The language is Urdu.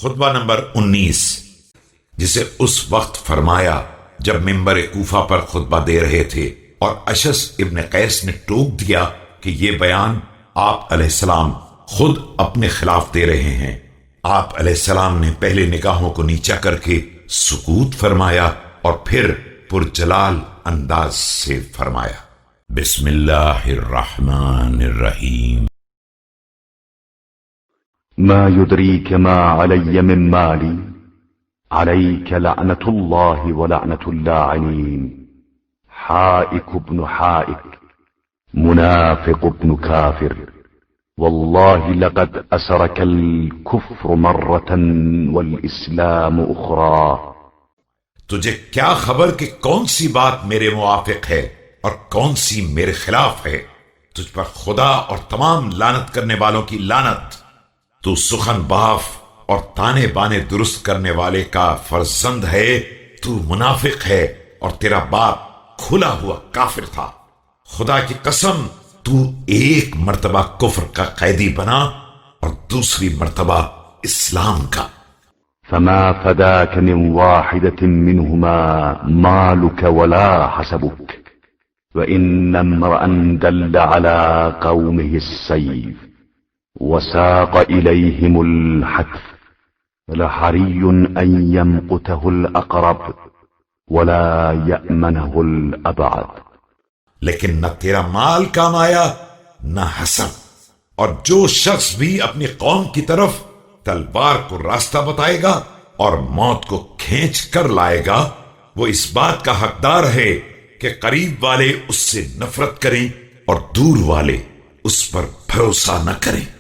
خطبہ نمبر 19، جسے اس وقت فرمایا جب ممبر کوفہ پر خطبہ دے رہے تھے اور اشعث ابن قیس نے ٹوک دیا کہ یہ بیان آپ علیہ السلام خود اپنے خلاف دے رہے ہیں۔ آپ علیہ السلام نے پہلے نگاہوں کو نیچا کر کے سکوت فرمایا اور پھر پرجلال انداز سے فرمایا، بسم اللہ الرحمن الرحیم۔ ما يدريك ما علي من مالي عليك لعنة الله ولعنة اللاعنين حائك ابن حائك منافق ابن كافر والله لقد أسرك الكفر مرة والإسلام أخرى۔ تجھے کیا خبر کہ کون سی بات میرے موافق ہے اور کون سی میرے خلاف ہے؟ تجھ پر خدا اور تمام لعنت کرنے والوں کی لعنت۔ تو سخن باف اور تانے بانے درست کرنے والے کا فرزند ہے، تو منافق ہے اور تیرا باپ کھلا ہوا کافر تھا۔ خدا کی قسم تو ایک مرتبہ کفر کا قیدی بنا اور دوسری مرتبہ اسلام کا۔ فما فداك من واحدة منهما مالك ولا حسبك وإن امرأ دل على قومه السيف وساق إليهم الحتف لحري أن يمقته الأقرب ولا يأمنه الأبعد۔ لیکن نہ تیرا مال کام آیا نہ حسب، اور جو شخص بھی اپنی قوم کی طرف تلوار کو راستہ بتائے گا اور موت کو کھینچ کر لائے گا، وہ اس بات کا حقدار ہے کہ قریب والے اس سے نفرت کریں اور دور والے اس پر بھروسہ نہ کریں۔